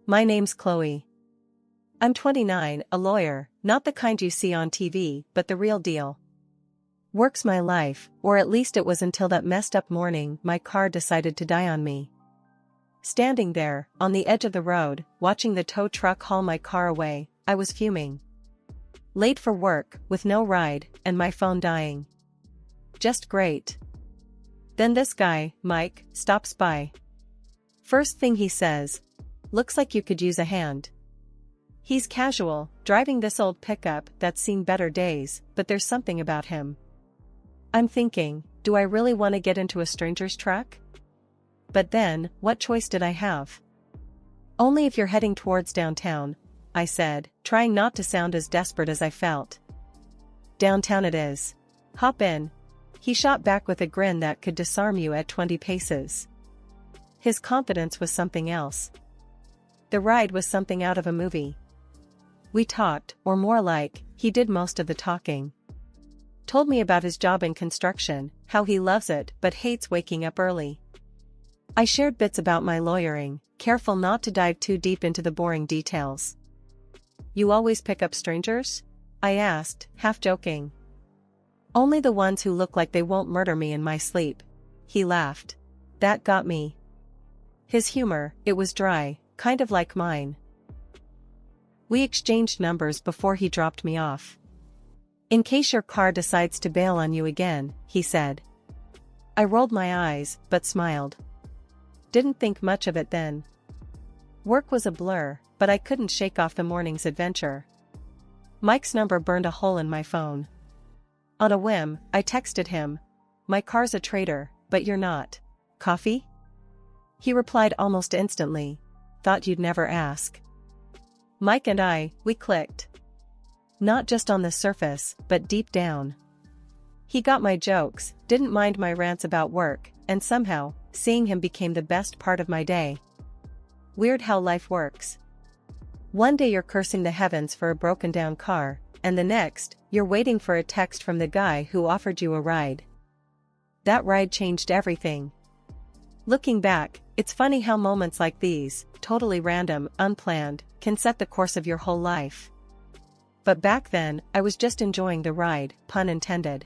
My name's Chloe. I'm 29, a lawyer, not the kind you see on TV, but the real deal. Work's my life, or at least it was until that messed up morning my car decided to die on me. Standing there, on the edge of the road, watching the tow truck haul my car away, I was fuming. Late for work, with no ride, and my phone dying. Just great. Then this guy, Mike, stops by. First thing he says, "Looks like you could use a hand." He's casual, driving this old pickup that's seen better days, but there's something about him. I'm thinking, do I really want to get into a stranger's truck? But then, what choice did I have? Only if you're heading towards downtown, I said, trying not to sound as desperate as I felt. Downtown it is. Hop in. He shot back with a grin that could disarm you at 20 paces. His confidence was something else. The ride was something out of a movie. We talked, or more like, he did most of the talking. Told me about his job in construction, how he loves it but hates waking up early. I shared bits about my lawyering, careful not to dive too deep into the boring details. You always pick up strangers? I asked, half joking. Only the ones who look like they won't murder me in my sleep. He laughed. That got me. His humor, it was dry, kind of like mine. We exchanged numbers before he dropped me off. In case your car decides to bail on you again, he said. I rolled my eyes, but smiled. Didn't think much of it then. Work was a blur, but I couldn't shake off the morning's adventure. Mike's number burned a hole in my phone. On a whim, I texted him. My car's a traitor, but you're not. Coffee? He replied almost instantly. Thought you'd never ask. Mike and we clicked. Not just on the surface, but deep down. He got my jokes, didn't mind my rants about work, and somehow, seeing him became the best part of my day. Weird how life works. One day you're cursing the heavens for a broken down car, and the next, you're waiting for a text from the guy who offered you a ride. That ride changed everything. Looking back, it's funny how moments like these, totally random, unplanned, can set the course of your whole life. But back then, I was just enjoying the ride, pun intended.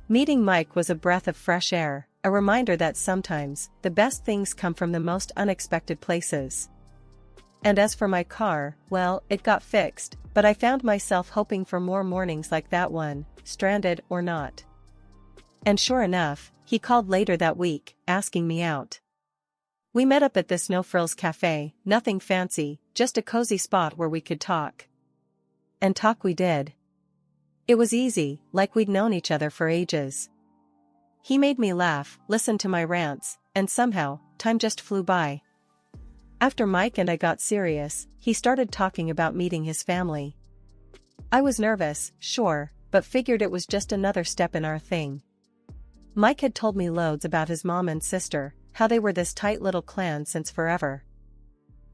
Meeting Mike was a breath of fresh air, a reminder that sometimes, the best things come from the most unexpected places. And as for my car, well, it got fixed, but I found myself hoping for more mornings like that one, stranded or not. And sure enough, he called later that week, asking me out. We met up at this no-frills cafe, nothing fancy, just a cozy spot where we could talk. And talk we did. It was easy, like we'd known each other for ages. He made me laugh, listened to my rants, and somehow, time just flew by. After Mike and I got serious, he started talking about meeting his family. I was nervous, sure, but figured it was just another step in our thing. Mike had told me loads about his mom and sister, how they were this tight little clan since forever.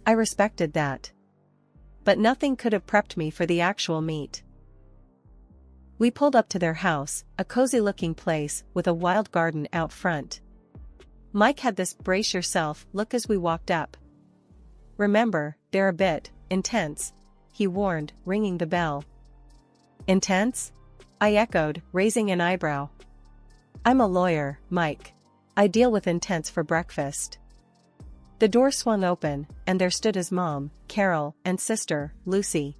I respected that. But nothing could have prepped me for the actual meet. We pulled up to their house, a cozy-looking place with a wild garden out front. Mike had this brace yourself look as we walked up. Remember, they're a bit intense, he warned, ringing the bell. Intense? I echoed, raising an eyebrow. I'm a lawyer, Mike. I deal with intense for breakfast. The door swung open, and there stood his mom, Carol, and sister, Lucy.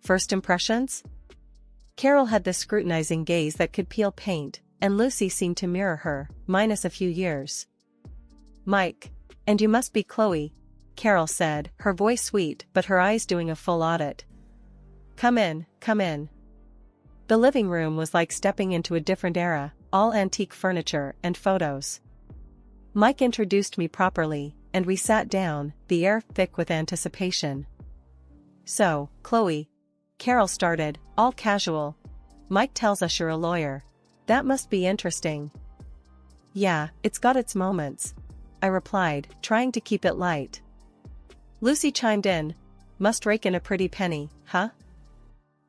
First impressions? Carol had the scrutinizing gaze that could peel paint, and Lucy seemed to mirror her, minus a few years. Mike. And you must be Chloe, Carol said, her voice sweet but her eyes doing a full audit. Come in, come in. The living room was like stepping into a different era, all antique furniture and photos. Mike introduced me properly, and we sat down, the air thick with anticipation. So, Chloe, Carol started, all casual. Mike tells us you're a lawyer. That must be interesting. Yeah, it's got its moments, I replied, trying to keep it light. Lucy chimed in. Must rake in a pretty penny, huh?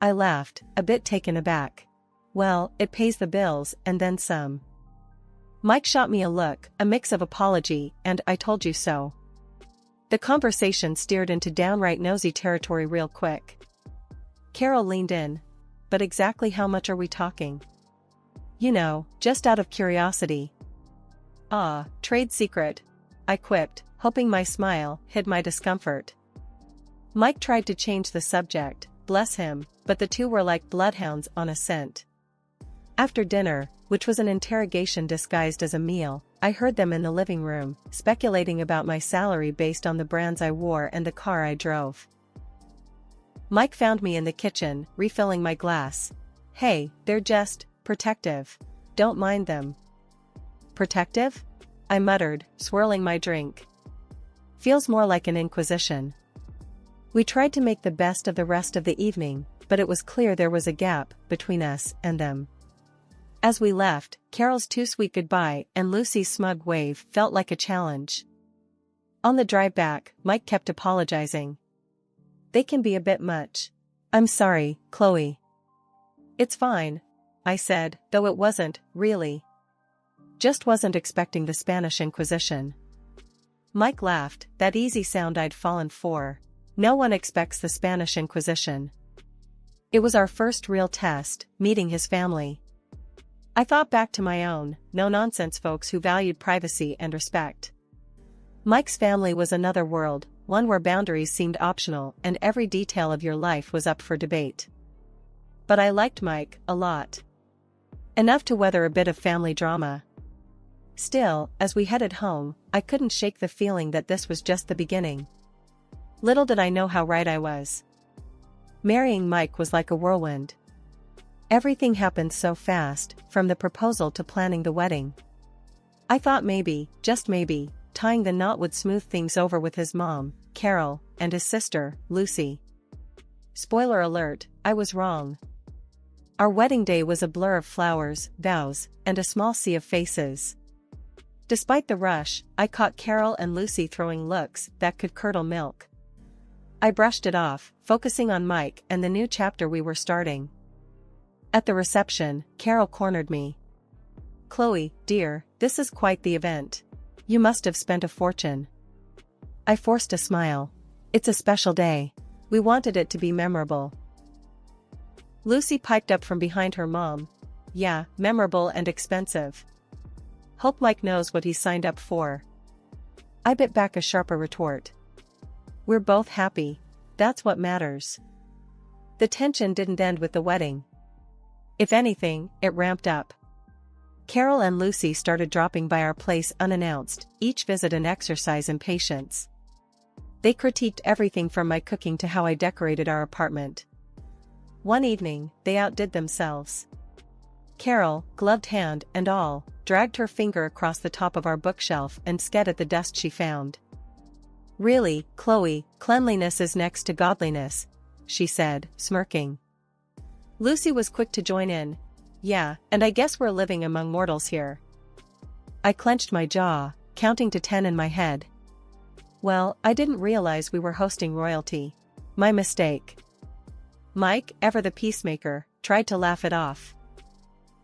I laughed, a bit taken aback. Well, it pays the bills, and then some. Mike shot me a look, a mix of apology and I told you so. The conversation steered into downright nosy territory real quick. Carol leaned in. But exactly how much are we talking? You know, just out of curiosity. Ah, trade secret. I quipped, hoping my smile hid my discomfort. Mike tried to change the subject, bless him, but the two were like bloodhounds on a scent. After dinner, which was an interrogation disguised as a meal, I heard them in the living room, speculating about my salary based on the brands I wore and the car I drove. Mike found me in the kitchen, refilling my glass. Hey, they're just protective. Don't mind them. Protective? I muttered, swirling my drink. Feels more like an inquisition. We tried to make the best of the rest of the evening, but it was clear there was a gap between us and them. As we left, Carol's too sweet goodbye and Lucy's smug wave felt like a challenge. On the drive back, Mike kept apologizing. They can be a bit much. I'm sorry, Chloe. It's fine, I said, though it wasn't, really. Just wasn't expecting the Spanish Inquisition. Mike laughed, that easy sound I'd fallen for. No one expects the Spanish Inquisition. It was our first real test, meeting his family. I thought back to my own, no-nonsense folks who valued privacy and respect. Mike's family was another world, one where boundaries seemed optional and every detail of your life was up for debate. But I liked Mike a lot. Enough to weather a bit of family drama. Still, as we headed home, I couldn't shake the feeling that this was just the beginning. Little did I know how right I was. Marrying Mike was like a whirlwind. Everything happened so fast, from the proposal to planning the wedding. I thought maybe, just maybe, tying the knot would smooth things over with his mom, Carol, and his sister, Lucy. Spoiler alert, I was wrong. Our wedding day was a blur of flowers, vows, and a small sea of faces. Despite the rush, I caught Carol and Lucy throwing looks that could curdle milk. I brushed it off, focusing on Mike and the new chapter we were starting. At the reception, Carol cornered me. Chloe, dear, this is quite the event. You must have spent a fortune. I forced a smile. It's a special day. We wanted it to be memorable. Lucy piped up from behind her mom. Yeah, memorable and expensive. Hope Mike knows what he signed up for. I bit back a sharper retort. We're both happy. That's what matters. The tension didn't end with the wedding. If anything, it ramped up. Carol and Lucy started dropping by our place unannounced, each visit an exercise in patience. They critiqued everything from my cooking to how I decorated our apartment. One evening, they outdid themselves. Carol, gloved hand and all, dragged her finger across the top of our bookshelf and sked at the dust she found. Really, Chloe, cleanliness is next to godliness, she said, smirking. Lucy was quick to join in. Yeah, and I guess we're living among mortals here. I clenched my jaw, counting to 10 in my head. Well, I didn't realize we were hosting royalty. My mistake. Mike, ever the peacemaker, tried to laugh it off.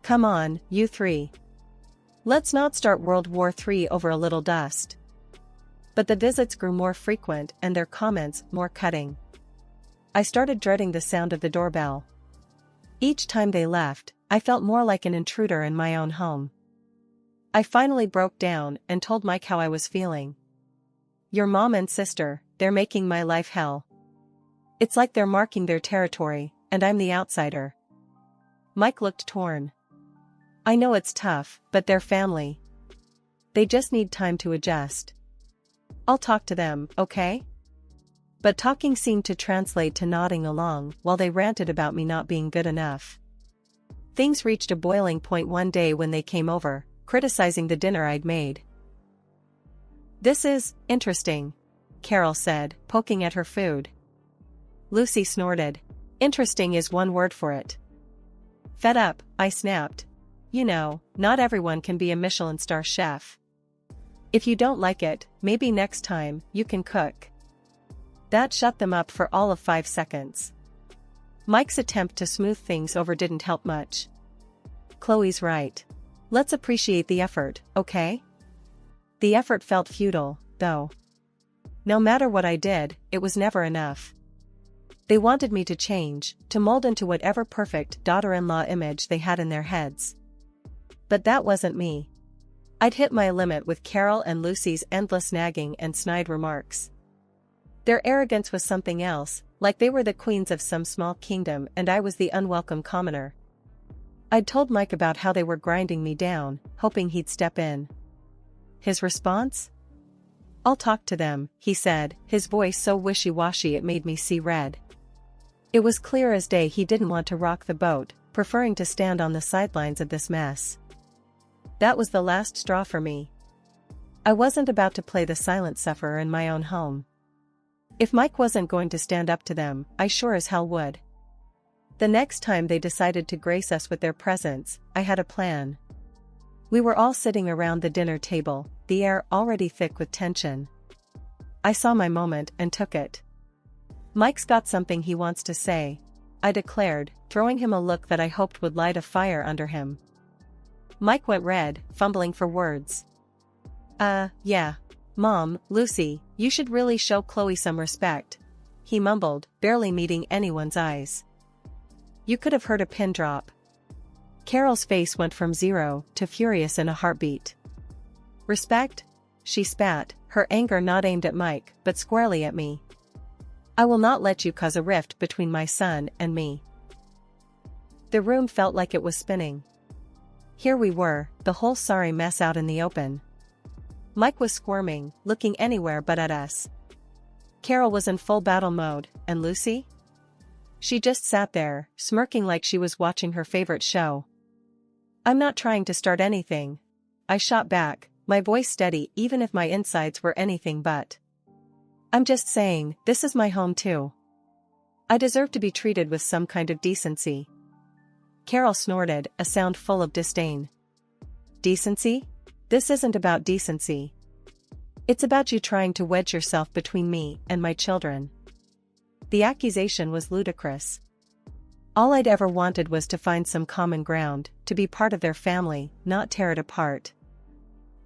Come on, you three. Let's not start World War III over a little dust. But the visits grew more frequent and their comments more cutting. I started dreading the sound of the doorbell. Each time they left, I felt more like an intruder in my own home. I finally broke down and told Mike how I was feeling. Your mom and sister, they're making my life hell. It's like they're marking their territory, and I'm the outsider. Mike looked torn. I know it's tough, but they're family. They just need time to adjust. I'll talk to them, okay? But talking seemed to translate to nodding along while they ranted about me not being good enough. Things reached a boiling point one day when they came over, criticizing the dinner I'd made. This is interesting, Carol said, poking at her food. Lucy snorted. Interesting is one word for it. Fed up, I snapped. You know, not everyone can be a Michelin star chef. If you don't like it, maybe next time, you can cook. That shut them up for all of 5 seconds. Mike's attempt to smooth things over didn't help much. Chloe's right. Let's appreciate the effort, okay? The effort felt futile, though. no matter what I did, it was never enough. They wanted me to change, to mold into whatever perfect daughter-in-law image they had in their heads. But that wasn't me. I'd hit my limit with Carol and Lucy's endless nagging and snide remarks. Their arrogance was something else, like they were the queens of some small kingdom and I was the unwelcome commoner. I'd told Mike about how they were grinding me down, hoping he'd step in. His response? "I'll talk to them," he said, his voice so wishy-washy it made me see red. It was clear as day he didn't want to rock the boat, preferring to stand on the sidelines of this mess. That was the last straw for me. I wasn't about to play the silent sufferer in my own home. If Mike wasn't going to stand up to them, I sure as hell would. The next time they decided to grace us with their presence, I had a plan. We were all sitting around the dinner table, the air already thick with tension. I saw my moment and took it. "Mike's got something he wants to say," I declared, throwing him a look that I hoped would light a fire under him. Mike went red, fumbling for words. Yeah. Mom, Lucy, you should really show Chloe some respect," he mumbled, barely meeting anyone's eyes. You could have heard a pin drop. Carol's face went from 0 to furious in a heartbeat. "Respect?" she spat, her anger not aimed at Mike, but squarely at me. "I will not let you cause a rift between my son and me." The room felt like it was spinning. Here we were, the whole sorry mess out in the open. Mike was squirming, looking anywhere but at us. Carol was in full battle mode, and Lucy? She just sat there, smirking like she was watching her favorite show. "I'm not trying to start anything," I shot back, my voice steady even if my insides were anything but. "I'm just saying, this is my home too. I deserve to be treated with some kind of decency." Carol snorted, a sound full of disdain. "Decency? This isn't about decency. It's about you trying to wedge yourself between me and my children." The accusation was ludicrous. All I'd ever wanted was to find some common ground, to be part of their family, not tear it apart.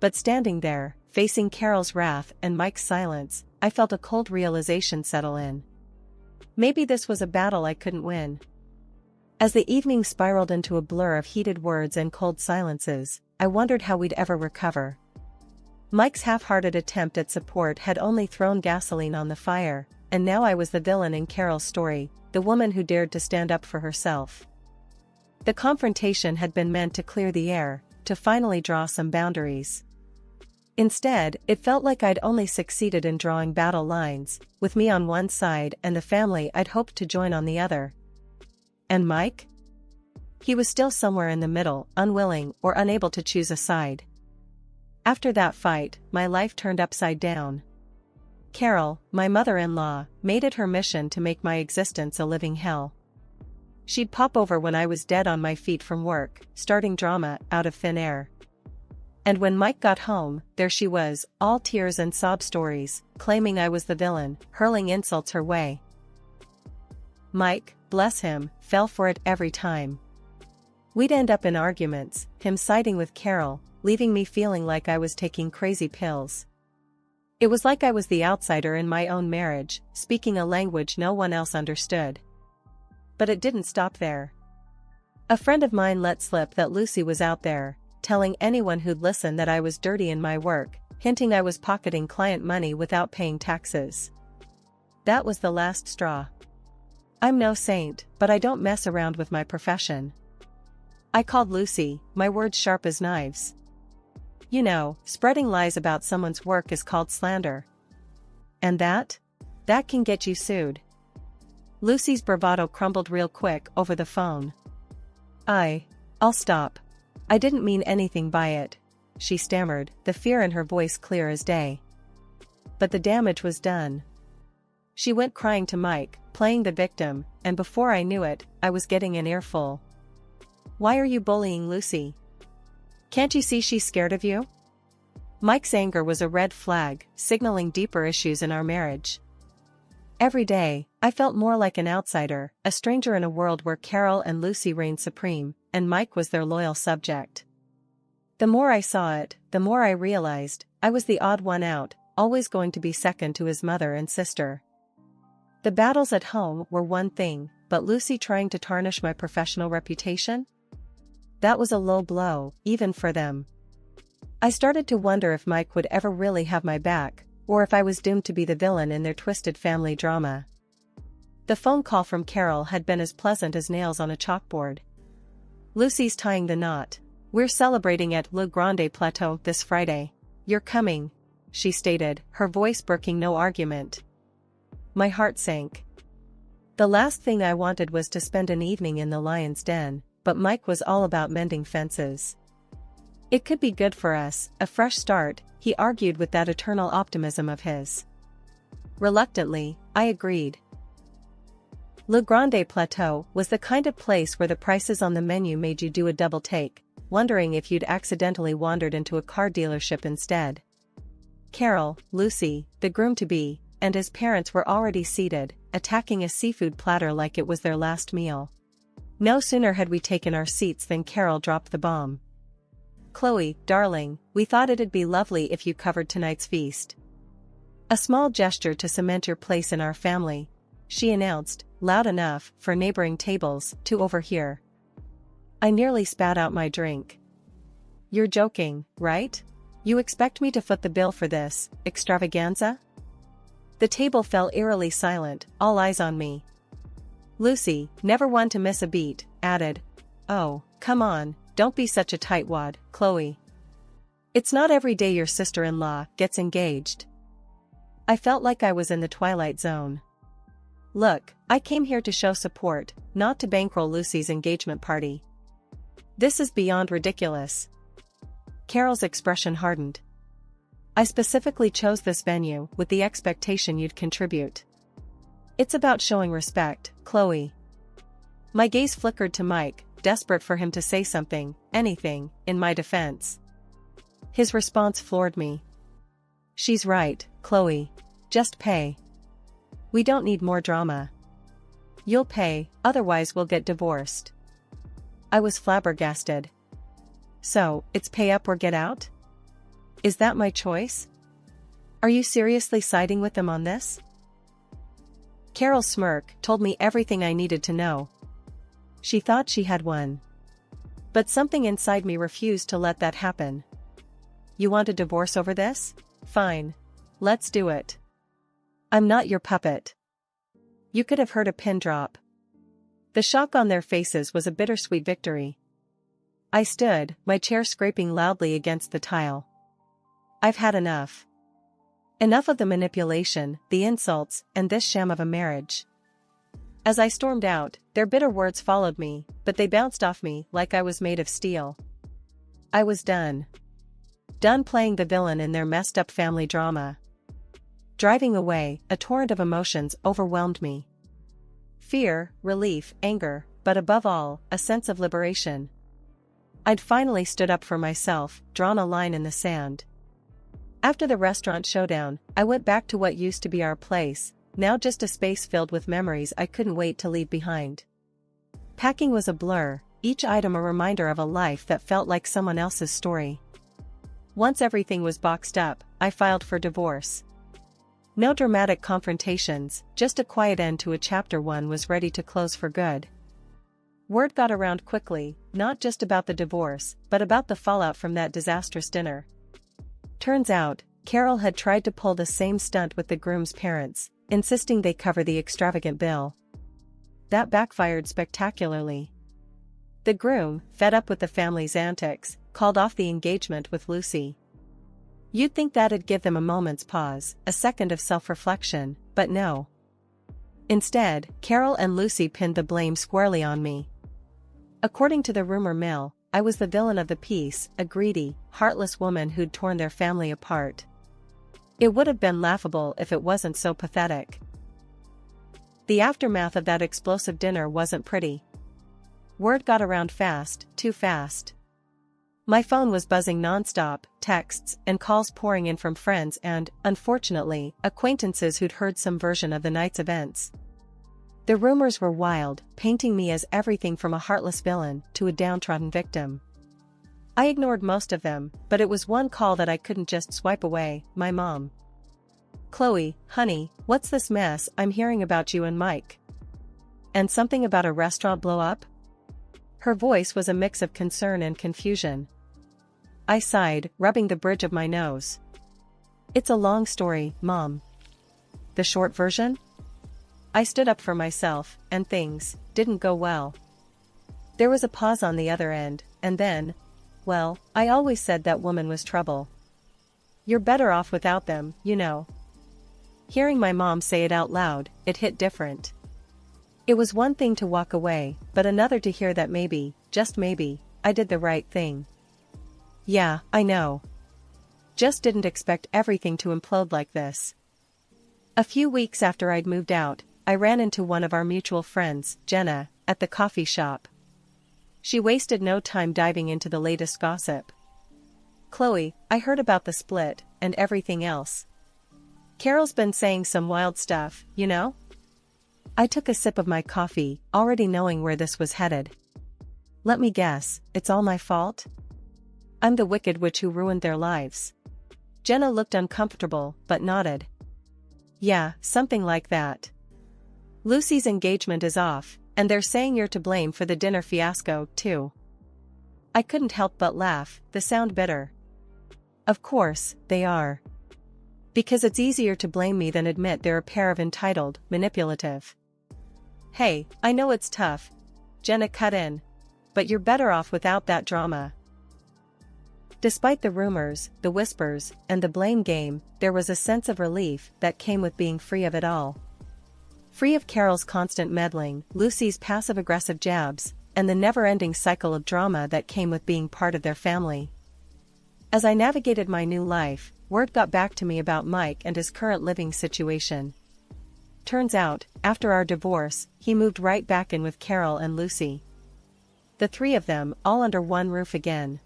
But standing there, facing Carol's wrath and Mike's silence, I felt a cold realization settle in. Maybe this was a battle I couldn't win. As the evening spiraled into a blur of heated words and cold silences, I wondered how we'd ever recover. Mike's half-hearted attempt at support had only thrown gasoline on the fire, and now I was the villain in Carol's story, the woman who dared to stand up for herself. The confrontation had been meant to clear the air, to finally draw some boundaries. Instead, it felt like I'd only succeeded in drawing battle lines, with me on one side and the family I'd hoped to join on the other. And Mike? He was still somewhere in the middle, unwilling or unable to choose a side. After that fight, my life turned upside down. Carol, my mother-in-law, made it her mission to make my existence a living hell. She'd pop over when I was dead on my feet from work, starting drama out of thin air. And when Mike got home, there she was, all tears and sob stories, claiming I was the villain, hurling insults her way. Mike, bless him, fell for it every time. We'd end up in arguments, him siding with Carol, leaving me feeling like I was taking crazy pills. It was like I was the outsider in my own marriage, speaking a language no one else understood. But it didn't stop there. A friend of mine let slip that Lucy was out there, telling anyone who'd listen that I was dirty in my work, hinting I was pocketing client money without paying taxes. That was the last straw. I'm no saint, but I don't mess around with my profession. I called Lucy, my words sharp as knives. You know, spreading lies about someone's work is called slander. And that can get you sued. Lucy's bravado crumbled real quick over the phone. I'll stop. I didn't mean anything by it, she stammered, the fear in her voice clear as day. But the damage was done. She went crying to Mike, playing the victim, and before I knew it, I was getting an earful. Why are you bullying Lucy? Can't you see she's scared of you? Mike's anger was a red flag, signaling deeper issues in our marriage. Every day, I felt more like an outsider, a stranger in a world where Carol and Lucy reigned supreme, and Mike was their loyal subject. The more I saw it, the more I realized, I was the odd one out, always going to be second to his mother and sister. The battles at home were one thing, but Lucy trying to tarnish my professional reputation? That was a low blow, even for them. I started to wonder if Mike would ever really have my back, or if I was doomed to be the villain in their twisted family drama. The phone call from Carol had been as pleasant as nails on a chalkboard. "Lucy's tying the knot. We're celebrating at Le Grande Plateau this Friday. You're coming," she stated, her voice broking no argument. My heart sank. The last thing I wanted was to spend an evening in the lion's den, but Mike was all about mending fences. It could be good for us, a fresh start, he argued with that eternal optimism of his. Reluctantly, I agreed. Le Grande Plateau was the kind of place where the prices on the menu made you do a double take, wondering if you'd accidentally wandered into a car dealership instead. Carol, Lucy, the groom-to-be, and his parents were already seated, attacking a seafood platter like it was their last meal. No sooner had we taken our seats than Carol dropped the bomb. "Chloe, darling, we thought it'd be lovely if you covered tonight's feast. A small gesture to cement your place in our family," she announced, loud enough for neighboring tables to overhear. I nearly spat out my drink. "You're joking, right? You expect me to foot the bill for this extravaganza?" The table fell eerily silent, all eyes on me. Lucy, never one to miss a beat, added, "Oh, come on, don't be such a tightwad, Chloe. It's not every day your sister-in-law gets engaged." I felt like I was in the twilight zone. "Look, I came here to show support, not to bankroll Lucy's engagement party. This is beyond ridiculous." Carol's expression hardened. "I specifically chose this venue with the expectation you'd contribute. It's about showing respect, Chloe." My gaze flickered to Mike, desperate for him to say something, anything, in my defense. His response floored me. "She's right, Chloe. Just pay. We don't need more drama. You'll pay, otherwise we'll get divorced." I was flabbergasted. "So, it's pay up or get out? Is that my choice? Are you seriously siding with them on this?" Carol's smirk told me everything I needed to know. She thought she had won. But something inside me refused to let that happen. "You want a divorce over this? Fine. Let's do it. I'm not your puppet." You could have heard a pin drop. The shock on their faces was a bittersweet victory. I stood, my chair scraping loudly against the tile. I've had enough. Enough of the manipulation, the insults, and this sham of a marriage. As I stormed out, their bitter words followed me, but they bounced off me like I was made of steel. I was done. Done playing the villain in their messed-up family drama. Driving away, a torrent of emotions overwhelmed me. Fear, relief, anger, but above all, a sense of liberation. I'd finally stood up for myself, drawn a line in the sand. After the restaurant showdown, I went back to what used to be our place, now just a space filled with memories I couldn't wait to leave behind. Packing was a blur, each item a reminder of a life that felt like someone else's story. Once everything was boxed up, I filed for divorce. No dramatic confrontations, just a quiet end to a chapter one was ready to close for good. Word got around quickly, not just about the divorce, but about the fallout from that disastrous dinner. Turns out, Carol had tried to pull the same stunt with the groom's parents, insisting they cover the extravagant bill. That backfired spectacularly. The groom, fed up with the family's antics, called off the engagement with Lucy. You'd think that'd give them a moment's pause, a second of self-reflection, but no. Instead, Carol and Lucy pinned the blame squarely on me. According to the rumor mill, I was the villain of the piece, a greedy, heartless woman who'd torn their family apart. It would have been laughable if it wasn't so pathetic. The aftermath of that explosive dinner wasn't pretty. Word got around fast, too fast. My phone was buzzing non-stop, texts and calls pouring in from friends and, unfortunately, acquaintances who'd heard some version of the night's events. The rumors were wild, painting me as everything from a heartless villain to a downtrodden victim. I ignored most of them, but it was one call that I couldn't just swipe away, my mom. Chloe, honey, what's this mess I'm hearing about you and Mike? And something about a restaurant blow up? Her voice was a mix of concern and confusion. I sighed, rubbing the bridge of my nose. It's a long story, Mom. The short version? I stood up for myself, and things didn't go well. There was a pause on the other end, and then, well, I always said that woman was trouble. You're better off without them, you know. Hearing my mom say it out loud, it hit different. It was one thing to walk away, but another to hear that maybe, just maybe, I did the right thing. Yeah, I know. Just didn't expect everything to implode like this. A few weeks after I'd moved out, I ran into one of our mutual friends, Jenna, at the coffee shop. She wasted no time diving into the latest gossip. Chloe, I heard about the split, and everything else. Carol's been saying some wild stuff, you know? I took a sip of my coffee, already knowing where this was headed. Let me guess, it's all my fault? I'm the wicked witch who ruined their lives. Jenna looked uncomfortable, but nodded. Yeah, something like that. Lucy's engagement is off, and they're saying you're to blame for the dinner fiasco, too. I couldn't help but laugh, they sound bitter. Of course, they are. Because it's easier to blame me than admit they're a pair of entitled, manipulative. Hey, I know it's tough, Jenna cut in. But you're better off without that drama. Despite the rumors, the whispers, and the blame game, there was a sense of relief that came with being free of it all. Free of Carol's constant meddling, Lucy's passive-aggressive jabs, and the never-ending cycle of drama that came with being part of their family. As I navigated my new life, word got back to me about Mike and his current living situation. Turns out, after our divorce, he moved right back in with Carol and Lucy. The three of them, all under one roof again.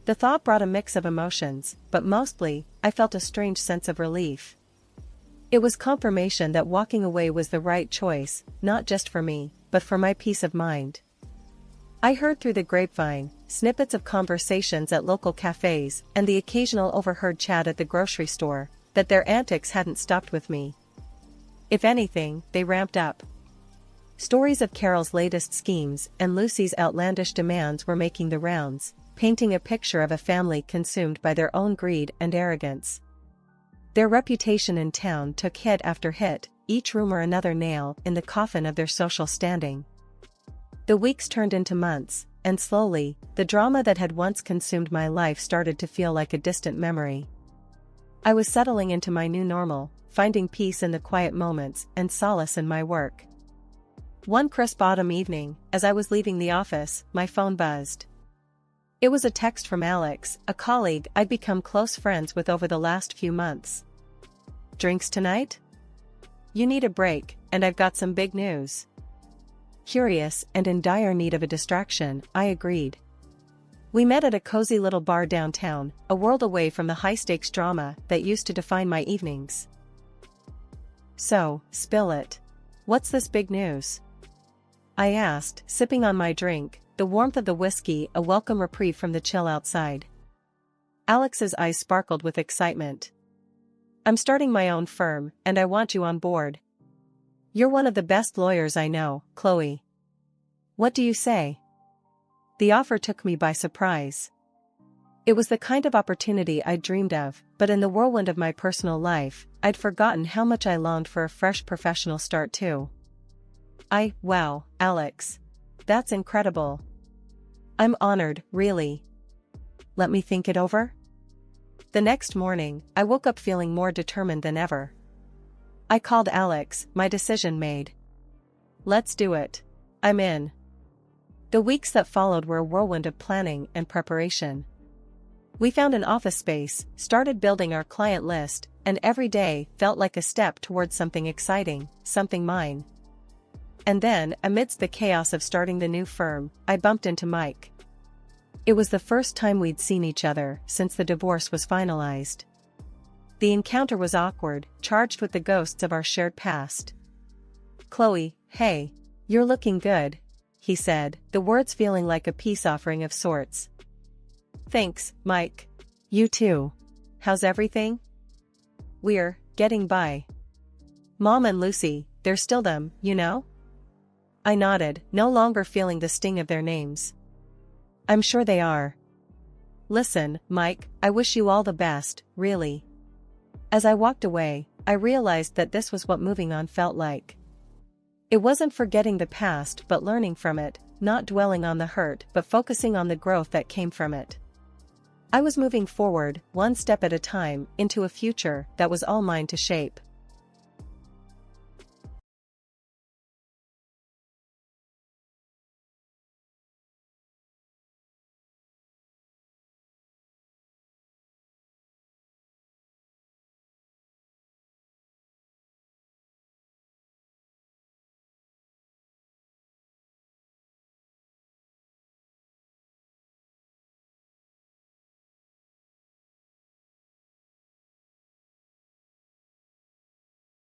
The thought brought a mix of emotions, but mostly, I felt a strange sense of relief. It was confirmation that walking away was the right choice, not just for me, but for my peace of mind. I heard through the grapevine, snippets of conversations at local cafes, and the occasional overheard chat at the grocery store, that their antics hadn't stopped with me. If anything, they ramped up. Stories of Carol's latest schemes and Lucy's outlandish demands were making the rounds, painting a picture of a family consumed by their own greed and arrogance. Their reputation in town took hit after hit, each rumor another nail in the coffin of their social standing. The weeks turned into months, and slowly, the drama that had once consumed my life started to feel like a distant memory. I was settling into my new normal, finding peace in the quiet moments and solace in my work. One crisp autumn evening, as I was leaving the office, my phone buzzed. It was a text from Alex, a colleague I'd become close friends with over the last few months. Drinks tonight? You need a break, and I've got some big news. Curious and in dire need of a distraction, I agreed. We met at a cozy little bar downtown, a world away from the high-stakes drama that used to define my evenings. So, spill it. What's this big news? I asked, sipping on my drink, the warmth of the whiskey a welcome reprieve from the chill outside. Alex's eyes sparkled with excitement. I'm starting my own firm, and I want you on board. You're one of the best lawyers I know, Chloe. What do you say? The offer took me by surprise. It was the kind of opportunity I'd dreamed of, but in the whirlwind of my personal life, I'd forgotten how much I longed for a fresh professional start too. Wow, Alex. That's incredible. I'm honored, really. Let me think it over. The next morning, I woke up feeling more determined than ever. I called Alex, my decision made. Let's do it. I'm in. The weeks that followed were a whirlwind of planning and preparation. We found an office space, started building our client list, and every day felt like a step towards something exciting, something mine. And then, amidst the chaos of starting the new firm, I bumped into Mike. It was the first time we'd seen each other since the divorce was finalized. The encounter was awkward, charged with the ghosts of our shared past. Chloe, hey, you're looking good, he said, the words feeling like a peace offering of sorts. Thanks, Mike. You too. How's everything? We're getting by. Mom and Lucy, they're still them, you know? I nodded, no longer feeling the sting of their names. I'm sure they are. Listen, Mike, I wish you all the best, really. As I walked away, I realized that this was what moving on felt like. It wasn't forgetting the past but learning from it, not dwelling on the hurt but focusing on the growth that came from it. I was moving forward, one step at a time, into a future that was all mine to shape.